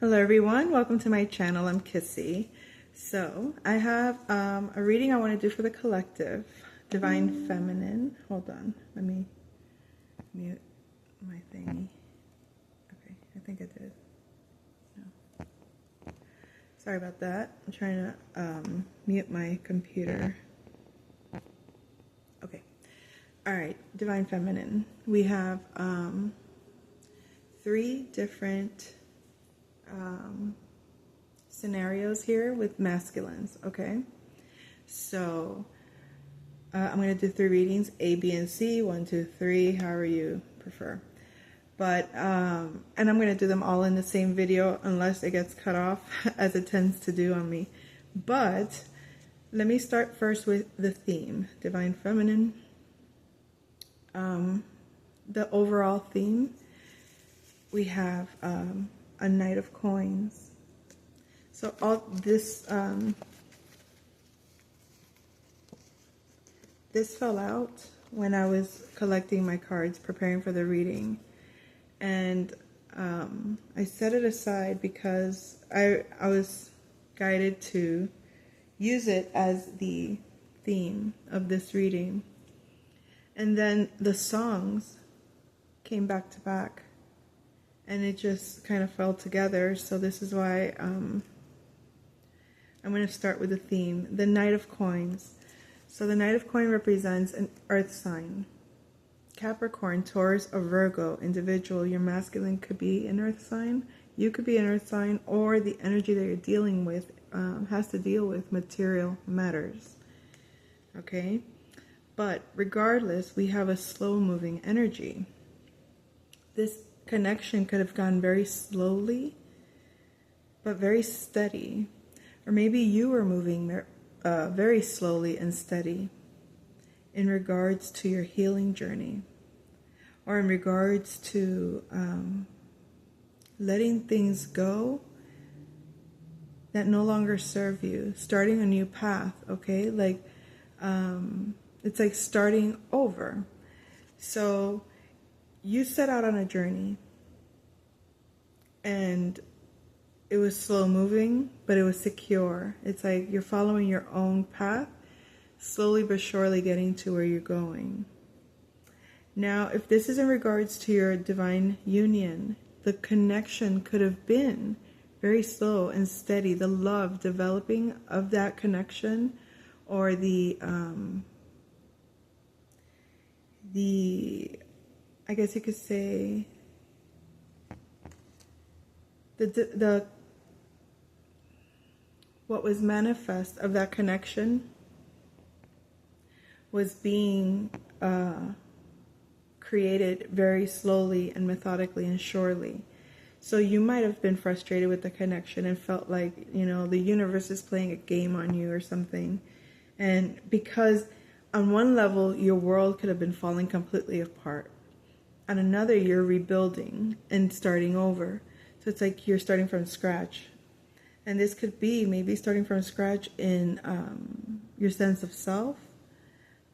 Hello everyone, welcome to my channel. I'm Kissy. So I have a reading I want to do for the collective, Divine Feminine. Hold on, let me mute my thingy. Okay, I think I did. No. Sorry about that. I'm trying to mute my computer. Okay. Alright, Divine Feminine. We have 3 different scenarios here with masculines, okay? So I'm going to do 3 readings, A, B, and C, 1, 2, 3, however you prefer. But, and I'm going to do them all in the same video unless it gets cut off, as it tends to do on me. But let me start first with the theme, Divine Feminine. The overall theme, we have a Knight of Coins. So all this, this fell out when I was collecting my cards, preparing for the reading. And I set it aside because I was guided to use it as the theme of this reading. And then the songs came back to back. And it just kind of fell together. So this is why I'm going to start with the theme, the Knight of Coins. So the Knight of Coin represents an earth sign. Capricorn, Taurus, or Virgo individual. Your masculine could be an earth sign. You could be an earth sign, or the energy that you're dealing with has to deal with material matters. Okay? But regardless, we have a slow-moving energy. This connection could have gone very slowly, but very steady. Or maybe you were moving very slowly and steady in regards to your healing journey, or in regards to letting things go that no longer serve you, starting a new path, okay? Like, it's like starting over. So you set out on a journey, and it was slow moving, but it was secure. It's like you're following your own path, slowly but surely getting to where you're going. Now, if this is in regards to your divine union, the connection could have been very slow and steady. The love developing of that connection, or the I guess you could say the what was manifest of that connection was being created very slowly and methodically and surely. So you might have been frustrated with the connection and felt like, you know, the universe is playing a game on you or something. And because on one level, your world could have been falling completely apart. On another, you're rebuilding and starting over. So it's like you're starting from scratch. And this could be maybe starting from scratch in your sense of self,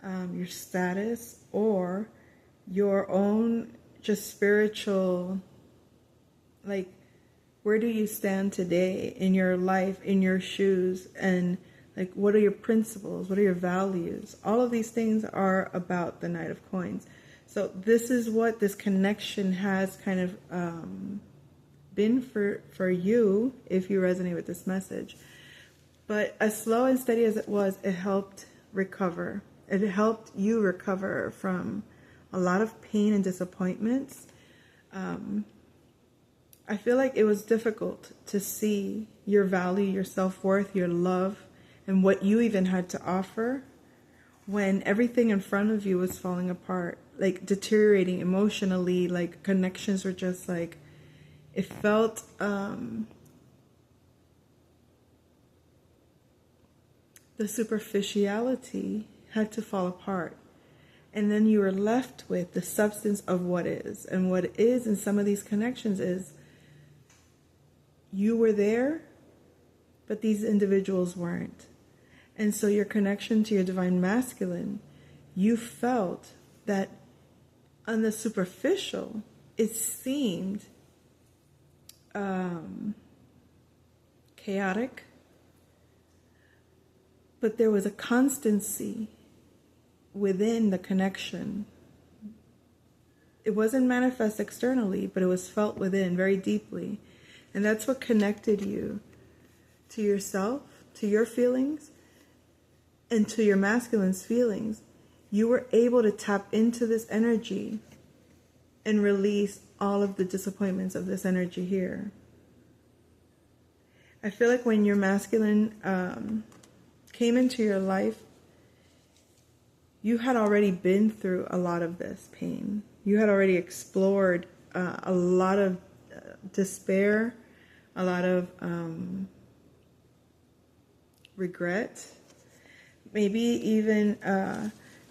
your status, or your own just spiritual, like, where do you stand today in your life, in your shoes, and like, what are your principles, what are your values? All of these things are about the Knight of Coins. So this is what this connection has kind of been for you, if you resonate with this message. But as slow and steady as it was, it helped recover. It helped you recover from a lot of pain and disappointments. I feel like it was difficult to see your value, your self-worth, your love, and what you even had to offer when everything in front of you was falling apart, like deteriorating emotionally, like connections were just like, it felt the superficiality had to fall apart. And then you were left with the substance of what is. And what is in some of these connections is you were there, but these individuals weren't. And so your connection to your divine masculine, you felt that on the superficial, it seemed chaotic, but there was a constancy within the connection. It wasn't manifest externally, but it was felt within very deeply. And that's what connected you to yourself, to your feelings, and to your masculine's feelings. You were able to tap into this energy and release all of the disappointments of this energy here. I feel like when your masculine came into your life, you had already been through a lot of this pain. You had already explored a lot of despair, a lot of regret. Maybe even,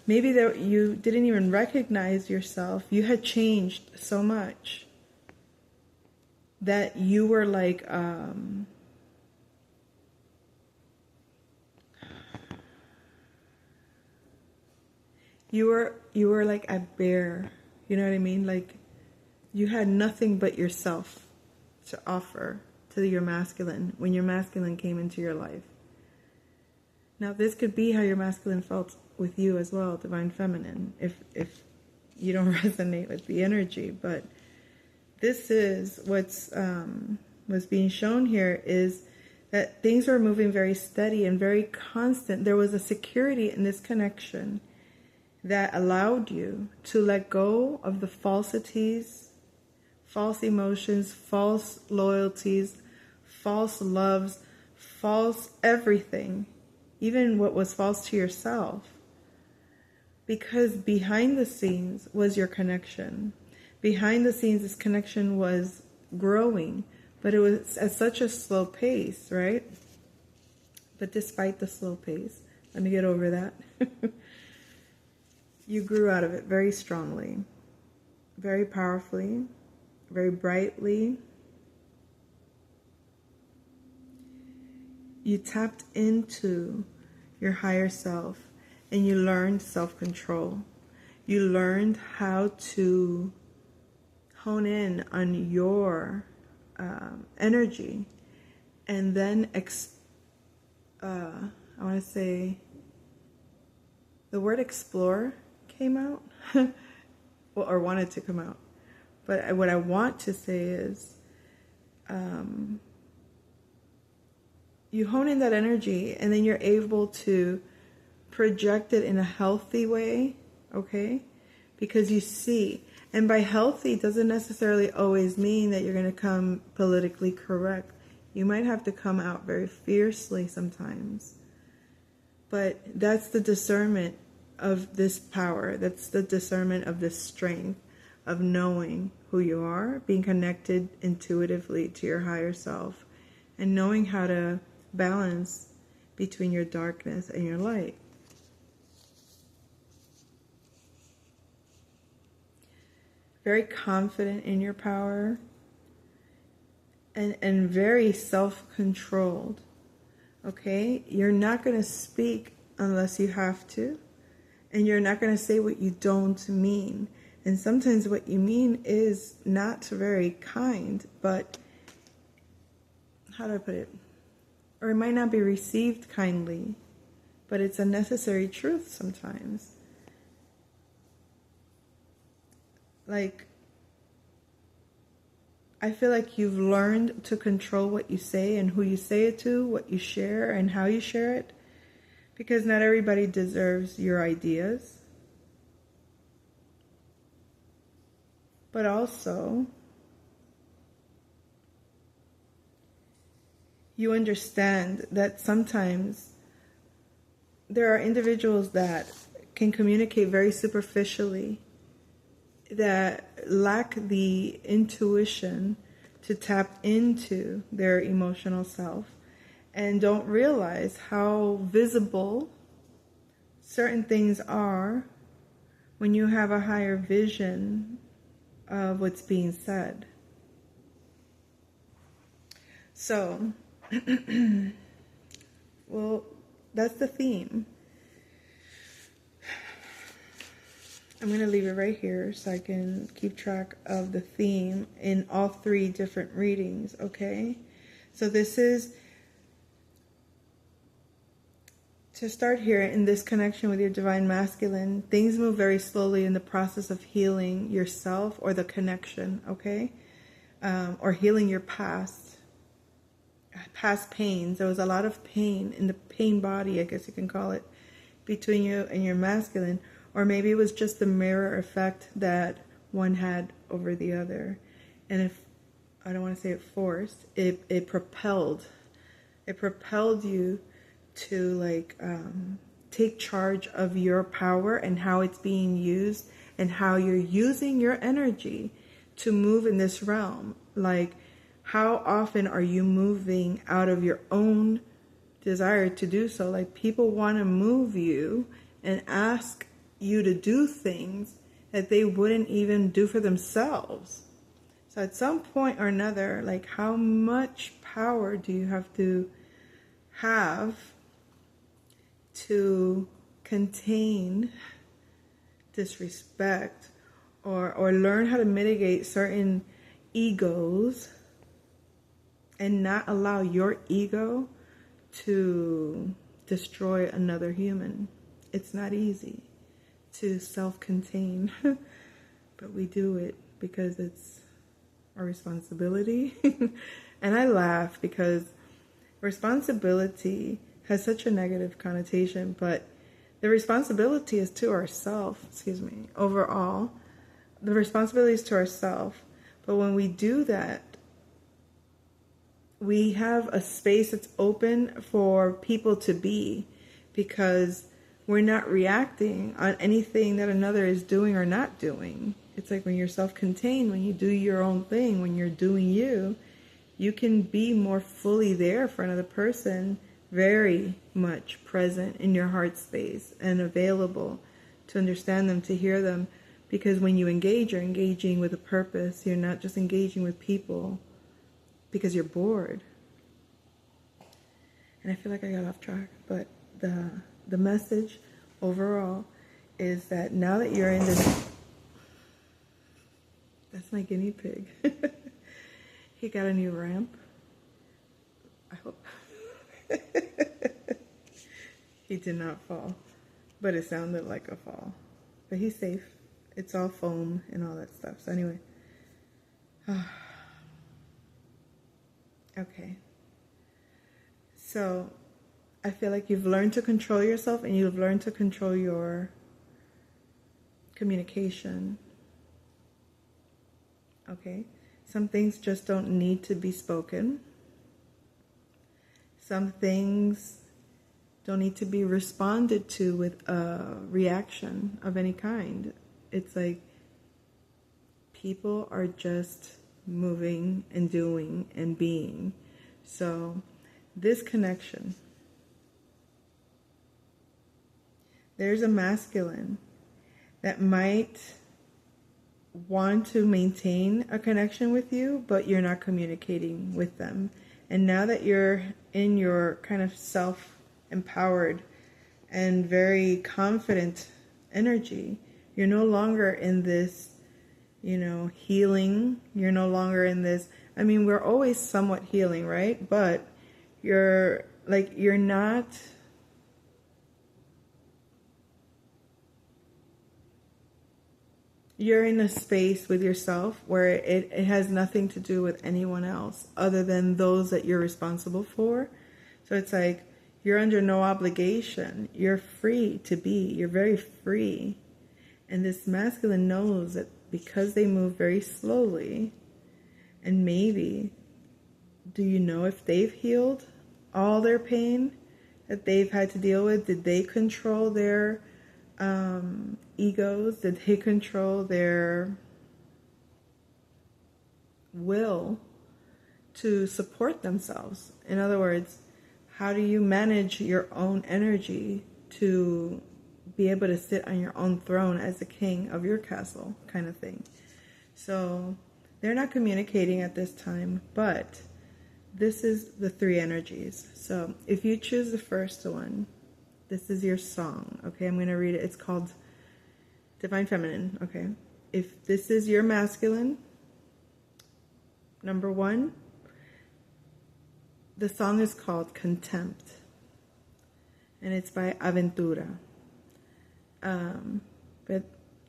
maybe that you didn't even recognize yourself. You had changed so much that you were like, you were like a bear. You know what I mean? Like you had nothing but yourself to offer to your masculine when your masculine came into your life. Now, this could be how your masculine felt with you as well, divine feminine, if you don't resonate with the energy. But this is what's being shown here, is that things were moving very steady and very constant. There was a security in this connection that allowed you to let go of the falsities, false emotions, false loyalties, false loves, false everything, even what was false to yourself. Because behind the scenes was your connection. Behind the scenes, this connection was growing, but it was at such a slow pace, right? But despite the slow pace, let me get over that. You grew out of it very strongly, very powerfully, very brightly. You tapped into your higher self and you learned self-control. You learned how to hone in on your energy, and then I want to say the word explore came out, well, or wanted to come out. But what I want to say is, you hone in that energy, and then you're able to project it in a healthy way, okay? Because you see, and by healthy doesn't necessarily always mean that you're going to come politically correct. You might have to come out very fiercely sometimes. But that's the discernment of this power. That's the discernment of this strength of knowing who you are, being connected intuitively to your higher self, and knowing how to balance between your darkness and your light. Very confident in your power, and very self-controlled. Okay? You're not going to speak unless you have to, and you're not going to say what you don't mean. And sometimes what you mean is not very kind, but how do I put it? Or it might not be received kindly, but it's a necessary truth sometimes. Like, I feel like you've learned to control what you say and who you say it to, what you share and how you share it, because not everybody deserves your ideas. But also, you understand that sometimes there are individuals that can communicate very superficially, that lack the intuition to tap into their emotional self, and don't realize how visible certain things are when you have a higher vision of what's being said. So, well, that's the theme. I'm going to leave it right here so I can keep track of the theme in all 3 different readings, okay? So this is to start here in this connection with your divine masculine, things move very slowly in the process of healing yourself or the connection, okay? Or healing your past pains. There was a lot of pain in the pain body, I guess you can call it, between you and your masculine. Or maybe it was just the mirror effect that one had over the other. And if, I don't want to say it forced, it propelled you to like take charge of your power and how it's being used and how you're using your energy to move in this realm. Like, how often are you moving out of your own desire to do so? Like, people want to move you and ask you to do things that they wouldn't even do for themselves. So at some point or another, like, how much power do you have to contain disrespect or learn how to mitigate certain egos and not allow your ego to destroy another human? It's not easy to self-contain, but we do it because it's our responsibility. And I laugh because responsibility has such a negative connotation, but the responsibility is to ourselves, overall. The responsibility is to ourselves. But when we do that, we have a space that's open for people to be, because we're not reacting on anything that another is doing or not doing. It's like when you're self-contained, when you do your own thing, when you're doing you, you can be more fully there for another person, very much present in your heart space and available to understand them, to hear them. Because when you engage, you're engaging with a purpose. You're not just engaging with people because you're bored. And I feel like I got off track, but the message overall is that now that you're in this... That's my guinea pig. He got a new ramp. I hope. He did not fall, but it sounded like a fall. But he's safe. It's all foam and all that stuff. So anyway. Okay. So I feel like you've learned to control yourself and you've learned to control your communication. Okay? Some things just don't need to be spoken. Some things don't need to be responded to with a reaction of any kind. It's like people are just moving and doing and being. So this connection, there's a masculine that might want to maintain a connection with you, but you're not communicating with them. And now that you're in your kind of self-empowered and very confident energy, you're no longer in this, healing. You're no longer in this, we're always somewhat healing, right? But you're not... You're in a space with yourself where it has nothing to do with anyone else other than those that you're responsible for. So it's like you're under no obligation. You're free to be. You're very free. And this masculine knows that because they move very slowly, and maybe, do you know if they've healed all their pain that they've had to deal with? Did they control their egos? Did they control their will to support themselves? In other words, how do you manage your own energy to be able to sit on your own throne as the king of your castle, kind of thing? So they're not communicating at this time, but this is the three energies. So if you choose the first one, this is your song, okay? I'm going to read it. It's called Divine Feminine, okay? If this is your masculine, number one, the song is called Contempt. and it's by Aventura. But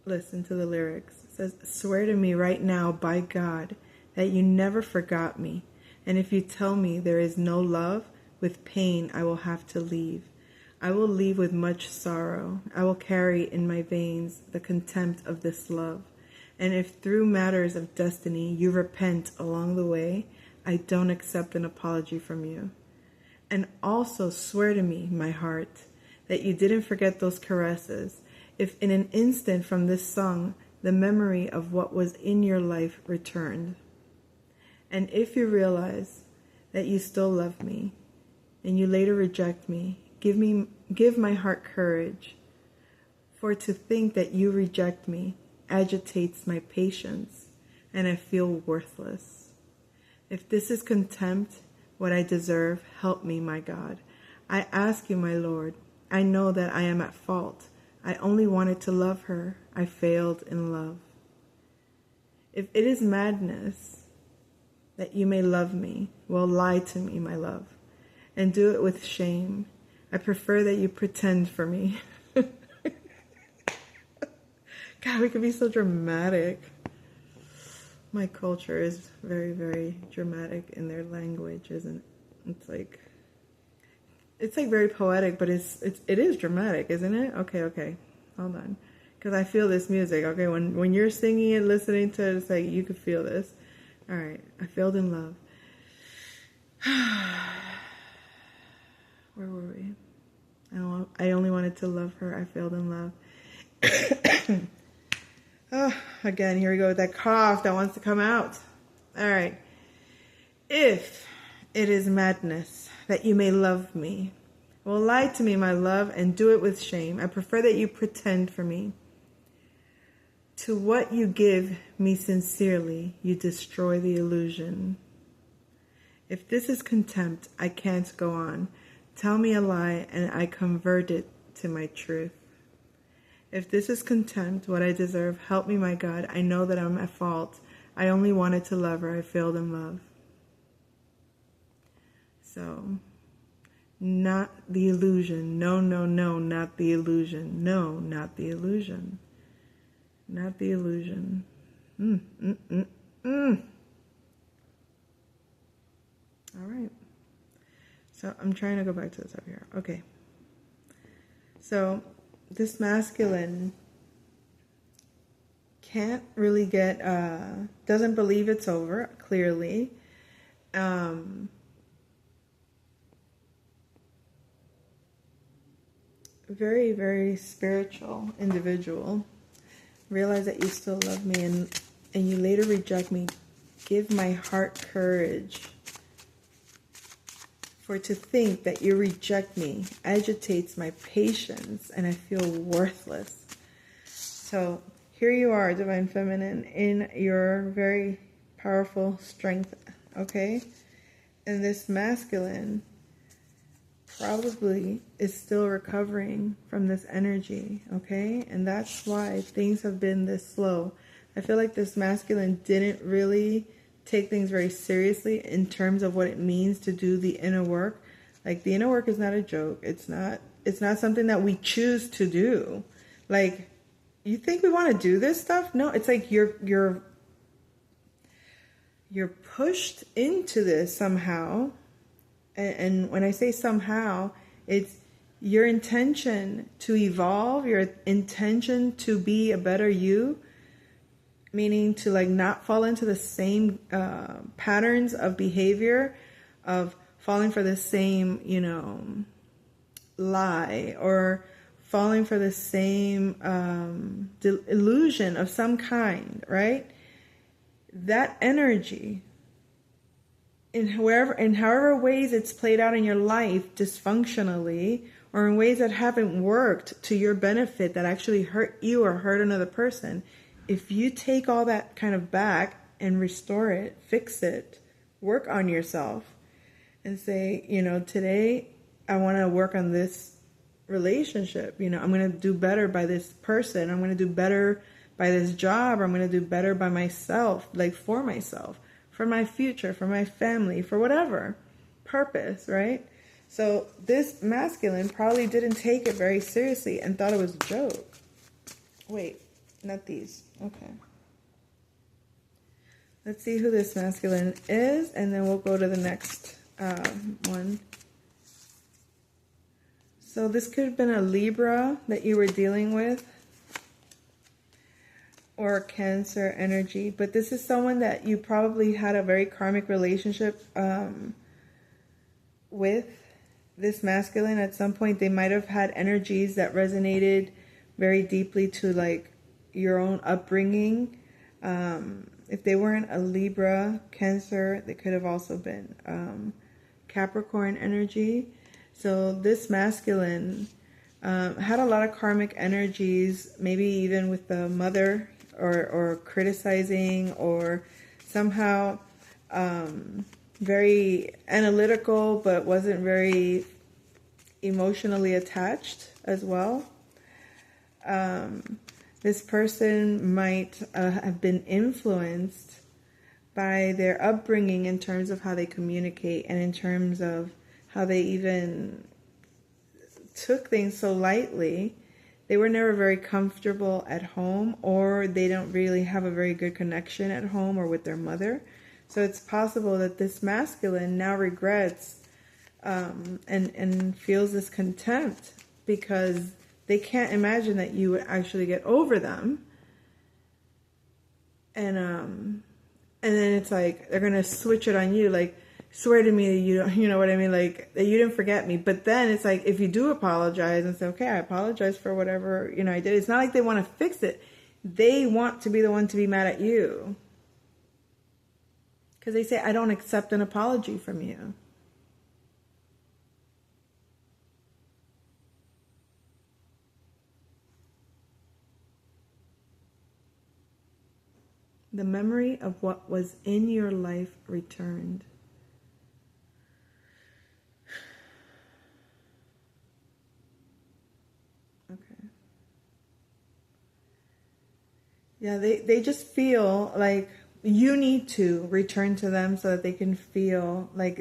listen to the lyrics. It says, "Swear to me right now by God that you never forgot me. And if you tell me there is no love, with pain I will have to leave. I will leave with much sorrow. I will carry in my veins the contempt of this love. And if through matters of destiny you repent along the way, I don't accept an apology from you. And also swear to me, my heart, that you didn't forget those caresses. If in an instant from this song the memory of what was in your life returned. And if you realize that you still love me, and you later reject me, give my heart courage. For to think that you reject me agitates my patience, and I feel worthless. If this is contempt, what I deserve, help me, my God. I ask you, my Lord. I know that I am at fault. I only wanted to love her. I failed in love. If it is madness that you may love me, well, lie to me, my love, and do it with shame. I prefer that you pretend for me." God, we can be so dramatic. My culture is very, very dramatic in their language, isn't it? It's like very poetic, but it is dramatic, isn't it? Okay. Hold on. Because I feel this music. Okay, when you're singing it, listening to it, it's like you could feel this. All right. I failed in love. Where were we? I only wanted to love her. I failed in love. Oh, again, here we go with that cough that wants to come out. All right. If it is madness that you may love me, well, lie to me, my love, and do it with shame. I prefer that you pretend for me. To what you give me sincerely, you destroy the illusion. If this is contempt, I can't go on. Tell me a lie, and I convert it to my truth. If this is contempt, what I deserve, help me, my God. I know that I'm at fault. I only wanted to love her. I failed in love. So, not the illusion. No, not the illusion. No, not the illusion. Not the illusion. All right. So I'm trying to go back to this up here. Okay. So this masculine can't really doesn't believe it's over, clearly. Very, very spiritual individual. Realize that you still love me, and you later reject me. Give my heart courage. For to think that you reject me agitates my patience, and I feel worthless. So here you are, Divine Feminine, in your very powerful strength, okay? And this masculine probably is still recovering from this energy, okay? And that's why things have been this slow. I feel like this masculine didn't really take things very seriously in terms of what it means to do the inner work. Like, the inner work is not a joke. It's not something that we choose to do. Like, you think we want to do this stuff? No, it's like you're pushed into this somehow. And when I say somehow, it's your intention to evolve, your intention to be a better you, meaning to like not fall into the same patterns of behavior, of falling for the same, lie, or falling for the same illusion of some kind, right? That energy, in however ways it's played out in your life dysfunctionally, or in ways that haven't worked to your benefit, that actually hurt you or hurt another person, if you take all that kind of back and restore it, fix it, work on yourself, and say, today I want to work on this relationship. I'm going to do better by this person. I'm going to do better by this job. Or I'm going to do better by myself, like for myself, for my future, for my family, for whatever purpose, right? So this masculine probably didn't take it very seriously and thought it was a joke. Wait, not these. Okay. Let's see who this masculine is, and then we'll go to the next one. So this could have been a Libra that you were dealing with, or Cancer energy, but this is someone that you probably had a very karmic relationship with. This masculine, at some point, they might have had energies that resonated very deeply to like your own upbringing. If they weren't a Libra, Cancer, they could have also been Capricorn energy. So this masculine had a lot of karmic energies, maybe even with the mother, or criticizing, or somehow very analytical, but wasn't very emotionally attached as well. This person might have been influenced by their upbringing in terms of how they communicate, and in terms of how they even took things so lightly. They were never very comfortable at home, or they don't really have a very good connection at home or with their mother. So it's possible that this masculine now regrets and feels this contempt because they can't imagine that you would actually get over them. And then it's like they're gonna switch it on you, like, swear to me that you don't, you know what I mean, like that you didn't forget me. But then it's like, if you do apologize and say, okay, I apologize for whatever I did, it's not like they want to fix it. They want to be the one to be mad at you, because they say, I don't accept an apology from you. The memory of what was in your life returned. Okay. Yeah, they just feel like you need to return to them so that they can feel like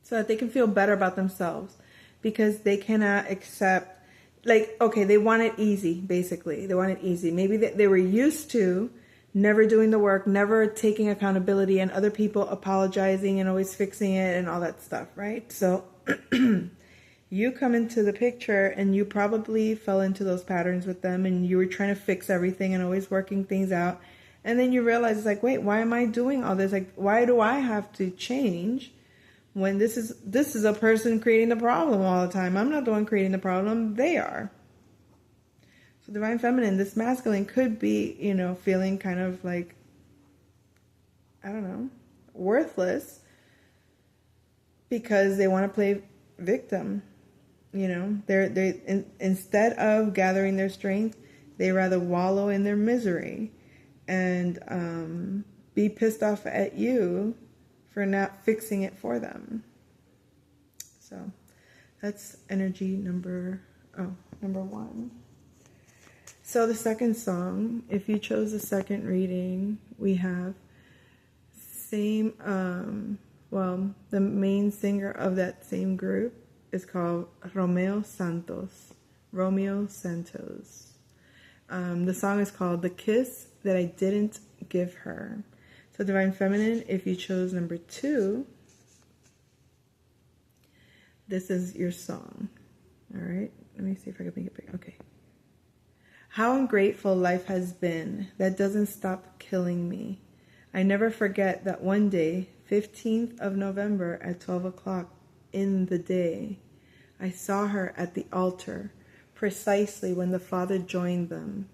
so that they can feel better about themselves, because they cannot accept, like, okay, they want it easy, basically. They want it easy. Maybe they were used to never doing the work, never taking accountability, and other people apologizing and always fixing it and all that stuff, right? So you come into the picture and you probably fell into those patterns with them, and you were trying to fix everything and always working things out. And then you realize, it's like, wait, why am I doing all this? Like, why do I have to change when this is a person creating the problem all the time? I'm not the one creating the problem, they are. So Divine Feminine, this masculine could be, feeling kind of like, I don't know, worthless, because they want to play victim. Instead of gathering their strength, they rather wallow in their misery and be pissed off at you for not fixing it for them. So that's energy number one. So the second song, if you chose the second reading, we have the main singer of that same group is called Romeo Santos. The song is called The Kiss That I Didn't Give Her. So Divine Feminine, if you chose number 2, this is your song. All right, let me see if I can make it big. Okay. How ungrateful life has been. That doesn't stop killing me. I never forget that one day, 15th of November at 12 o'clock in the day, I saw her at the altar, precisely when the Father joined them.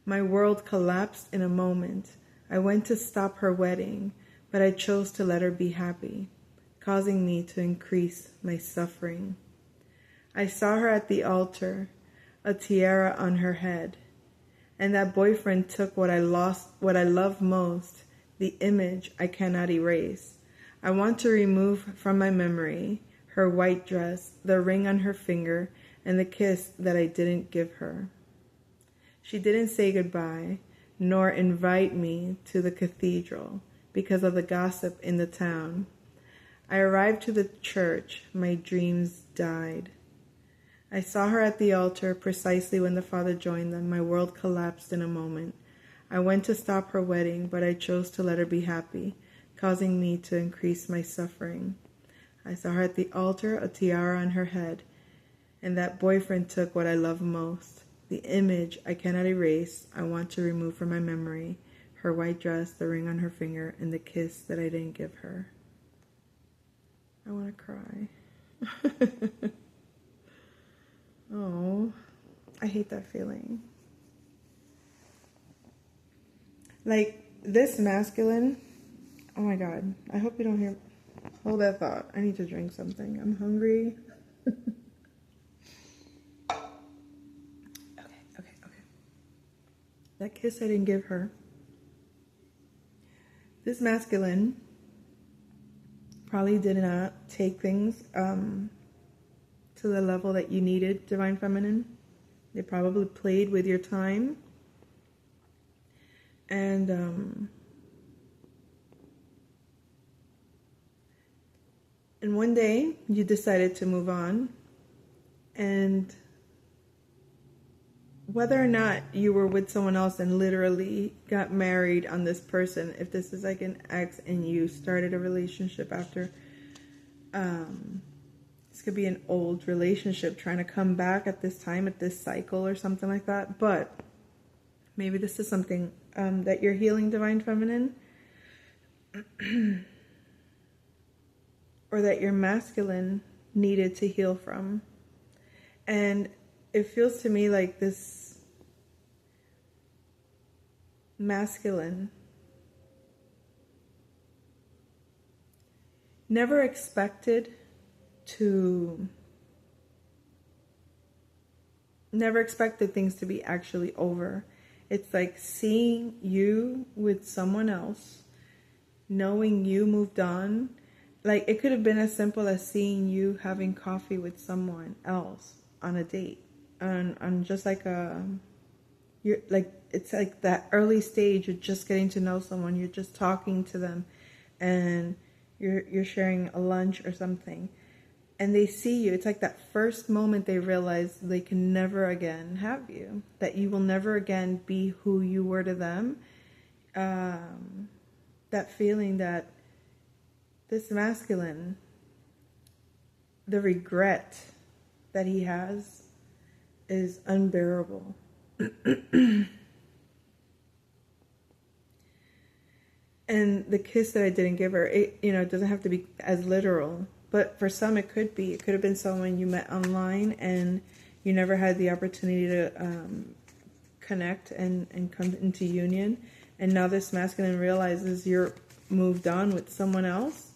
My world collapsed in a moment. I went to stop her wedding, but I chose to let her be happy, causing me to increase my suffering. I saw her at the altar, a tiara on her head, and that boyfriend took what I love most, the image I cannot erase. I want to remove from my memory her white dress, the ring on her finger, and the kiss that I didn't give her. She didn't say goodbye, nor invite me to the cathedral. because of the gossip in the town. I arrived to the church. My dreams died. I saw her at the altar precisely when the father joined them. My world collapsed in a moment. I went to stop her wedding, but I chose to let her be happy, causing me to increase my suffering. I saw her at the altar, a tiara on her head, and that boyfriend took what I love most. The image I cannot erase, I want to remove from my memory, her white dress, the ring on her finger, and the kiss that I didn't give her. I want to cry. Oh, I hate that feeling. Like, this masculine, oh my God, I hope you don't hear, hold that thought. I need to drink something. I'm hungry. Okay. That kiss I didn't give her. This masculine probably did not take things to the level that you needed, Divine Feminine. They probably played with your time. And one day you decided to move on. And whether or not you were with someone else and literally got married on this person, if this is like an ex and you started a relationship after, this could be an old relationship trying to come back at this time, at this cycle or something like that. But maybe this is something that you're healing, Divine Feminine, or that your masculine needed to heal from. And it feels to me like this masculine never expected things to be actually over. It's like seeing you with someone else, knowing you moved on. Like, it could have been as simple as seeing you having coffee with someone else on a date, on just like you're like, it's like that early stage. You're just getting to know someone. You're just talking to them, and you're sharing a lunch or something. And they see you. It's like that first moment they realize they can never again have you. That you will never again be who you were to them. That feeling that this masculine, the regret that he has is unbearable. And the kiss that I didn't give her, it doesn't have to be as literal. But for some, it could be. It could have been someone you met online and you never had the opportunity to connect and come into union. And now this masculine realizes you're moved on with someone else.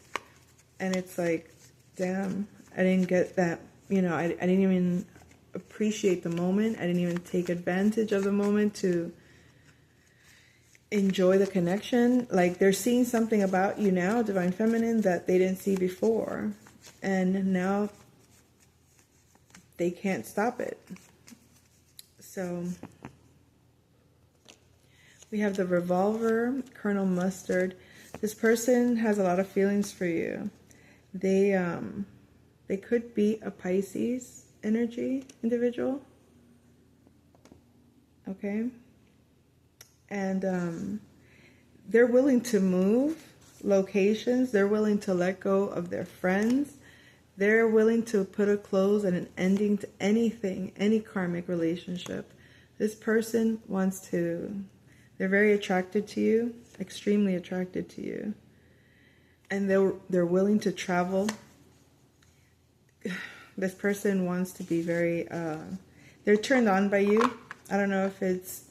And it's like, damn, I didn't get that. I didn't even appreciate the moment. I didn't even take advantage of the moment to enjoy the connection. Like, they're seeing something about you now, Divine Feminine, that they didn't see before. And now they can't stop it. So we have the Revolver, Colonel Mustard. This person has a lot of feelings for you. They could be a Pisces energy individual. Okay. And they're willing to move locations. They're willing to let go of their friends. They're willing to put a close and an ending to anything, any karmic relationship. This person they're very attracted to you, extremely attracted to you. And they're willing to travel. This person wants to be very, they're turned on by you. I don't know if it's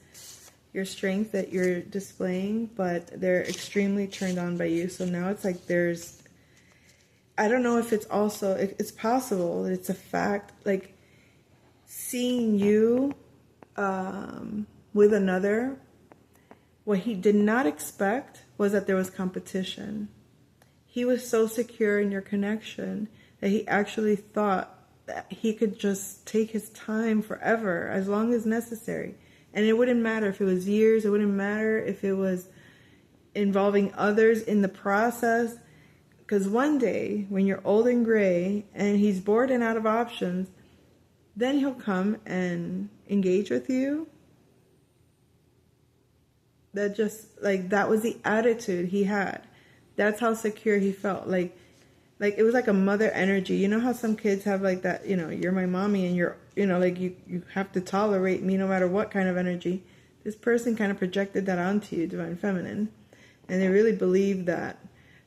your strength that you're displaying, but they're extremely turned on by you. So now it's like I don't know if it's also, it's possible, it's a fact, like seeing you with another, what he did not expect was that there was competition. He was so secure in your connection that he actually thought that he could just take his time forever, as long as necessary. And it wouldn't matter if it was years, it wouldn't matter if it was involving others in the process. Because one day, when you're old and gray and he's bored and out of options, then he'll come and engage with you. That just, like, that was the attitude he had. That's how secure he felt. Like it was like a mother energy. You know how some kids have like that, you're my mommy and you're, like you have to tolerate me no matter what kind of energy. This person kind of projected that onto you, Divine Feminine. And they really believed that.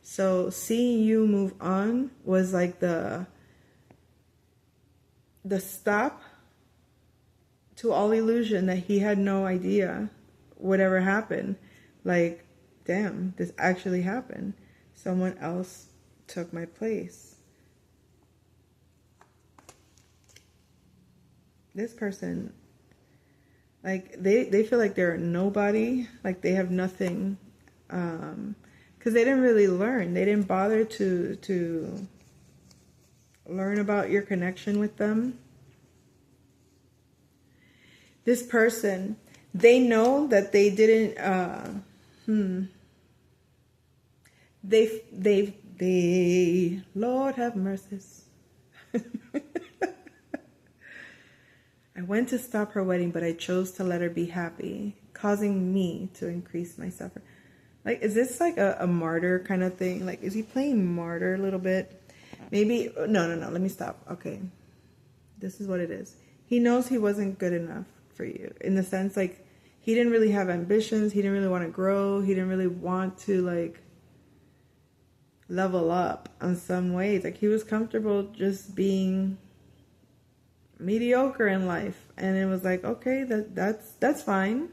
So seeing you move on was like the stop to all illusion that he had no idea would ever happen. Like, damn, this actually happened. Someone else took my place. This person, like, they feel like they're nobody, like they have nothing, because they didn't really learn. They didn't bother to learn about your connection with them. This person, they know that they didn't, they, Lord have mercies. I went to stop her wedding, but I chose to let her be happy, causing me to increase my suffering. Like, is this like a martyr kind of thing? Like, is he playing martyr a little bit? Maybe, no, let me stop. Okay. This is what it is. He knows he wasn't good enough for you, in the sense, like, he didn't really have ambitions. He didn't really want to grow. He didn't really want to, like, level up on some ways. Like, he was comfortable just being mediocre in life, and it was like, okay, that's fine.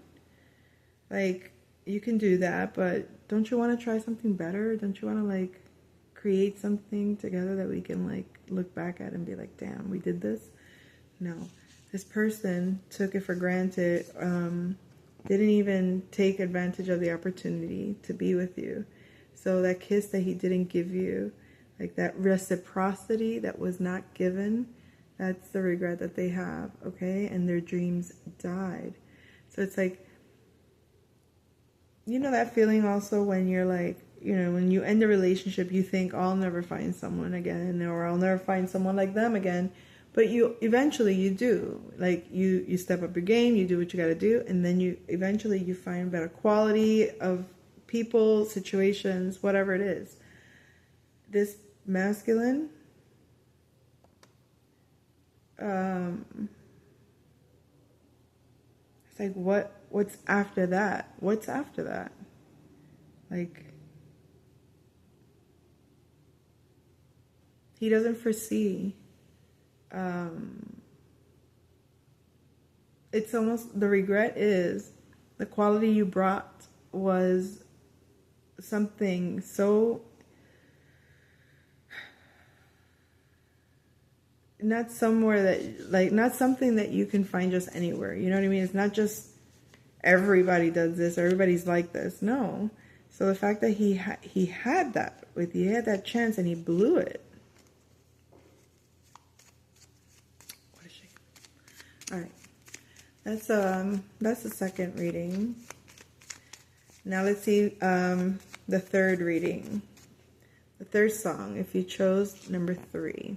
Like, you can do that, but don't you want to try something better? Don't you want to, like, create something together that we can, like, look back at and be like, damn, we did this? No. This person took it for granted, didn't even take advantage of the opportunity to be with you. So that kiss that he didn't give you, like that reciprocity that was not given, that's the regret that they have, okay? And their dreams died. So it's like, you know that feeling also when you're like, when you end a relationship, you think, oh, I'll never find someone again, or I'll never find someone like them again. But eventually you do. Like, you step up your game, you do what you got to do, and then eventually you find better quality of people, situations, whatever it is. This masculine, it's like, what's after that? What's after that? Like, he doesn't foresee. It's almost, the regret is the quality you brought was something so not somewhere that, like, not something that you can find just anywhere. You know what I mean? It's not just everybody does this or everybody's like this. No. So the fact that he had that with you, he had that chance and he blew it. What a shame. All right. That's the second reading. Now let's see the third reading. The third song, if you chose number 3.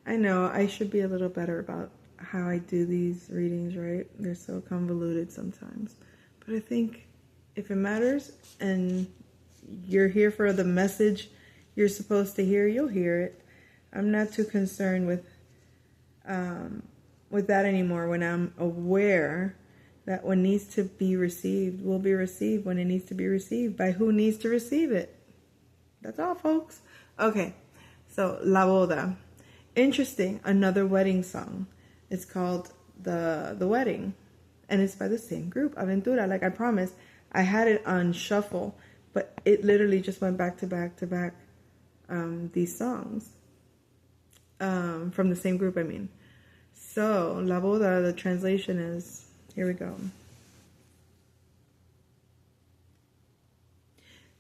I know I should be a little better about how I do these readings, right? They're so convoluted sometimes. But I think if it matters and you're here for the message you're supposed to hear, you'll hear it. I'm not too concerned with that anymore, when I'm aware that what needs to be received will be received when it needs to be received by who needs to receive it. That's all, folks. Okay, so La Boda. Interesting, another wedding song. It's called The Wedding, and it's by the same group, Aventura. Like I promised, I had it on shuffle, but it literally just went back to back to back, these songs from the same group, I mean. So, La Boda, the translation is, here we go.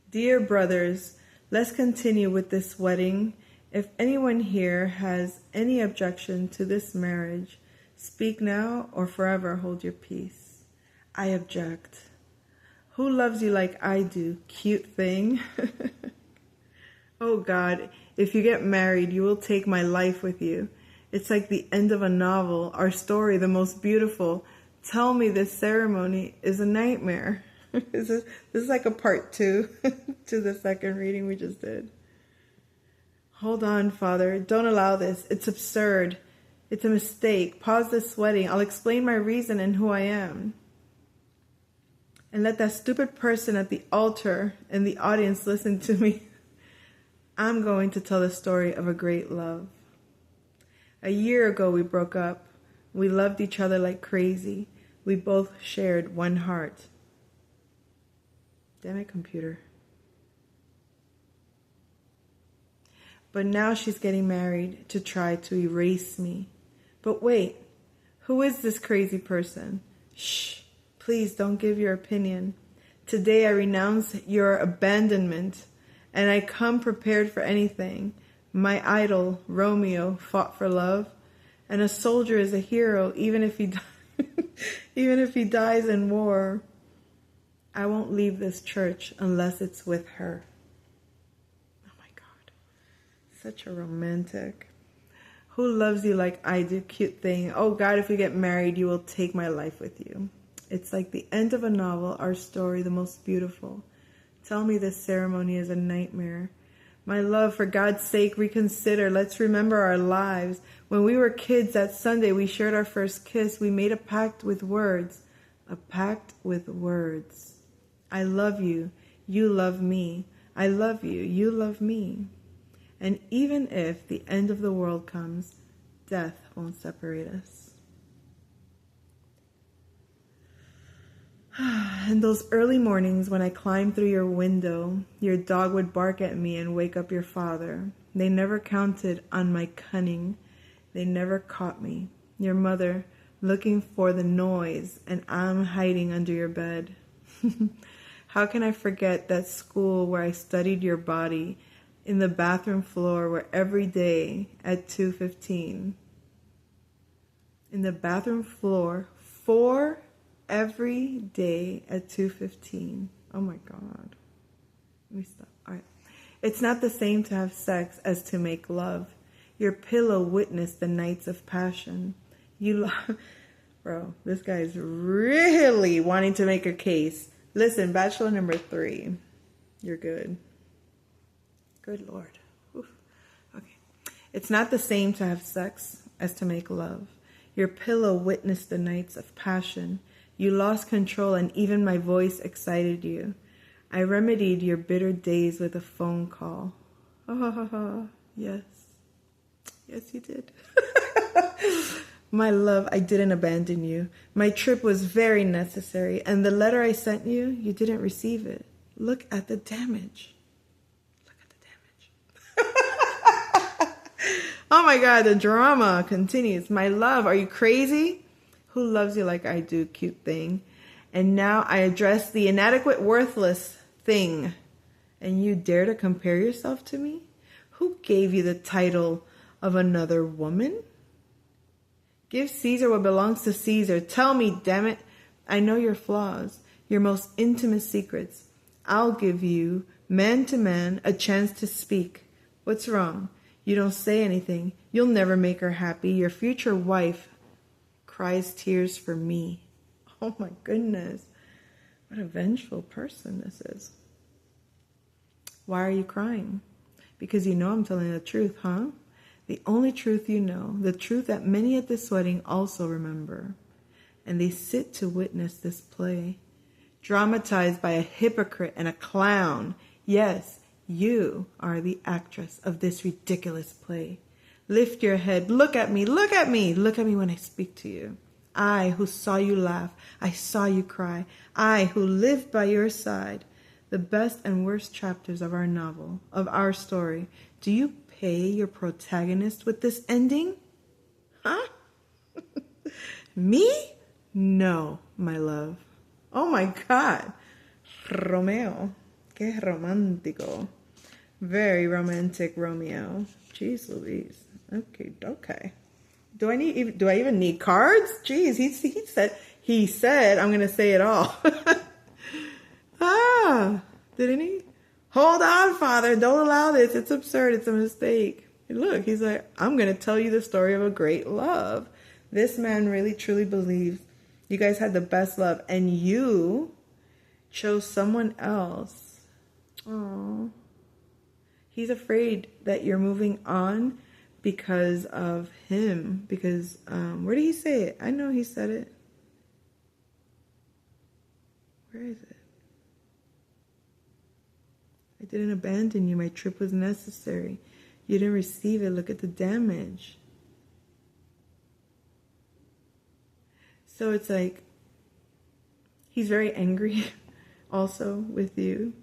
Dear brothers, let's continue with this wedding. If anyone here has any objection to this marriage, speak now or forever hold your peace. I object. Who loves you like I do? Cute thing. Oh God, if you get married, you will take my life with you. It's like the end of a novel, our story, the most beautiful. Tell me this ceremony is a nightmare. This is like a part 2 to the second reading we just did. Hold on, Father. Don't allow this. It's absurd. It's a mistake. Pause this wedding. I'll explain my reason and who I am. And let that stupid person at the altar and the audience listen to me. I'm going to tell the story of a great love. A year ago, we broke up. We loved each other like crazy. We both shared one heart. Damn it, computer. But now she's getting married to try to erase me. But wait, who is this crazy person? Shh, please don't give your opinion. Today I renounce your abandonment, and I come prepared for anything. My idol, Romeo, fought for love, and a soldier is a hero even if he even if he dies in war. I won't leave this church unless it's with her. Oh my God. Such a romantic. Who loves you like I do? Cute thing. Oh God, if you get married, you will take my life with you. It's like the end of a novel, our story, the most beautiful. Tell me this ceremony is a nightmare. My love, for God's sake, reconsider. Let's remember our lives. When we were kids that Sunday, we shared our first kiss. We made a pact with words. A pact with words. I love you. You love me. I love you. You love me. And even if the end of the world comes, death won't separate us. And those early mornings when I climbed through your window, your dog would bark at me and wake up your father. They never counted on my cunning. They never caught me. Your mother looking for the noise, and I'm hiding under your bed. How can I forget that school where I studied your body, in the bathroom floor where every day at 2:15. In the bathroom floor for every day at 2:15. Oh my God. Let me stop. All right. It's not the same to have sex as to make love. Your pillow witnessed the nights of passion. Bro, this guy's really wanting to make a case. Listen, bachelor number 3. You're good. Good Lord. Oof. Okay. It's not the same to have sex as to make love. Your pillow witnessed the nights of passion. You lost control and even my voice excited you. I remedied your bitter days with a phone call. Oh, yes. Yes, you did. My love, I didn't abandon you. My trip was very necessary, and the letter I sent you, you didn't receive it. Look at the damage. Look at the damage. Oh my God, the drama continues. My love, are you crazy? Who loves you like I do, cute thing? And now I address the inadequate, worthless thing. And you dare to compare yourself to me? Who gave you the title of another woman? Give Caesar what belongs to Caesar. Tell me, damn it. I know your flaws, your most intimate secrets. I'll give you, man to man, a chance to speak. What's wrong? You don't say anything. You'll never make her happy. Your future wife cries tears for me. Oh my goodness. What a vengeful person this is. Why are you crying? Because you know I'm telling the truth, huh? The only truth you know, the truth that many at this wedding also remember. And they sit to witness this play, dramatized by a hypocrite and a clown. Yes, you are the actress of this ridiculous play. Lift your head, look at me, look at me, look at me when I speak to you. I who saw you laugh, I saw you cry, I who lived by your side. The best and worst chapters of our novel, of our story. Do you pay your protagonist with this ending? Huh? Me? No, my love. Oh my God. Romeo. Que romántico. Very romantic Romeo. Jeez Louise. Okay. Do I even need cards? Jeez, he said I'm gonna say it all. Ah, didn't he? Hold on, Father. Don't allow this. It's absurd. It's a mistake. And look, he's like, I'm going to tell you the story of a great love. This man really, truly believes you guys had the best love, and you chose someone else. Oh, he's afraid that you're moving on because of him. Because, where did he say it? I know he said it. Where is it? I didn't abandon you. My trip was necessary. You didn't receive it. Look at the damage. So it's like, he's very angry also with you.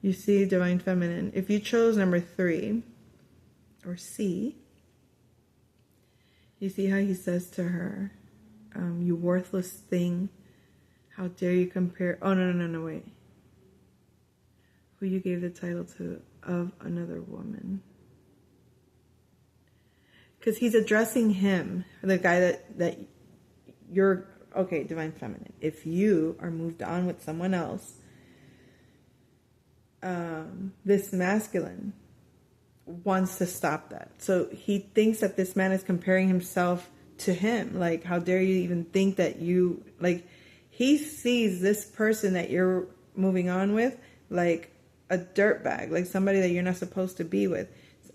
You see, Divine Feminine. If you chose number 3, or C, you see how he says to her, you worthless thing. How dare you compare? Oh, no, wait. Who you gave the title to of another woman. Because he's addressing him, the guy that you're, okay, Divine Feminine. If you are moved on with someone else, this masculine wants to stop that. So he thinks that this man is comparing himself to him. Like, how dare you even think that you, like, he sees this person that you're moving on with like a dirtbag, like somebody that you're not supposed to be with.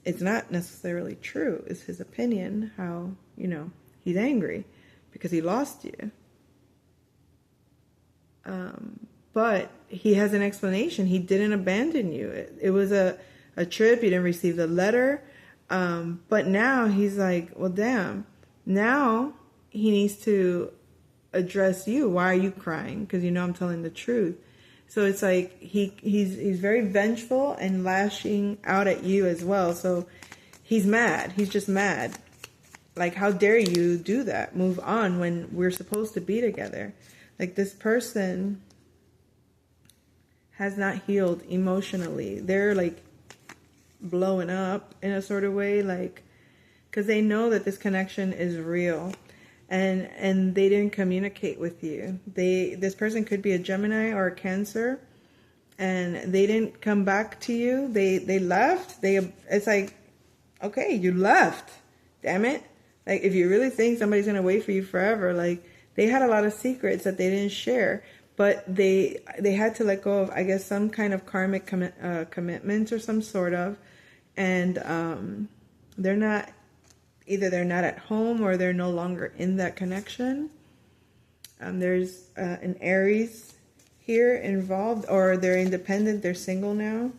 It's not necessarily true. It's his opinion, how, he's angry because he lost you. But he has an explanation. He didn't abandon you. It was a trip. You didn't receive the letter. But now he's like, well, damn. Now he needs to address you. Why are you crying? Because I'm telling the truth. So it's like he's very vengeful and lashing out at you as well. So he's mad. He's just mad. Like, how dare you do that? Move on when we're supposed to be together. Like, this person has not healed emotionally. They're like blowing up in a sort of way, like, because they know that this connection is real. And they didn't communicate with you. This person could be a Gemini or a Cancer, and they didn't come back to you. They left. It's like, okay, you left. Damn it. Like, if you really think somebody's gonna wait for you forever, like, they had a lot of secrets that they didn't share, but they had to let go of, I guess, some kind of karmic commitment or some sort of, and they're not. Either they're not at home or they're no longer in that connection. There's an Aries here involved, or they're independent, they're single now.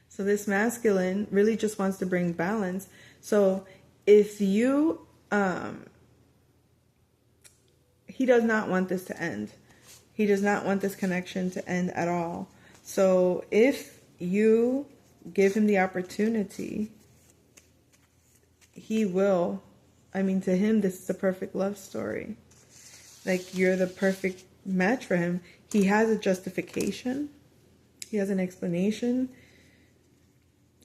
So this masculine really just wants to bring balance. So if you, he does not want this to end. He does not want this connection to end at all. So if you give him the opportunity, he will. I mean, to him, this is a perfect love story. Like, you're the perfect match for him. He has a justification. He has an explanation.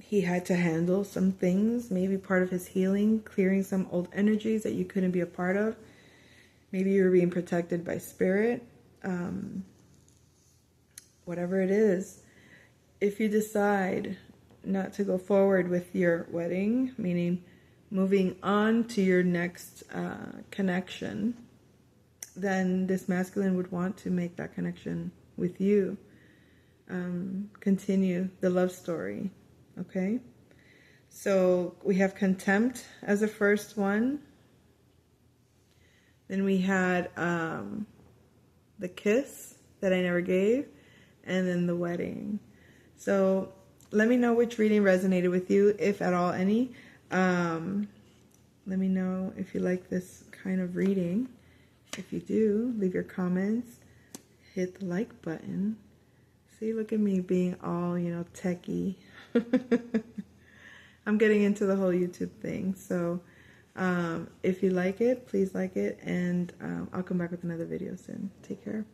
He had to handle some things, maybe part of his healing, clearing some old energies that you couldn't be a part of. Maybe you were being protected by spirit. Whatever it is, if you decide not to go forward with your wedding, meaning moving on to your next connection, then this masculine would want to make that connection with you. Continue the love story. Okay? So we have contempt as the first one. Then we had the kiss that I never gave. And then the wedding. So let me know which reading resonated with you, if at all any. Let me know if you like this kind of reading. If you do, leave your comments, hit the like button. See, look at me being all, techie. I'm getting into the whole YouTube thing. So if you like it, please like it, and I'll come back with another video soon. Take care.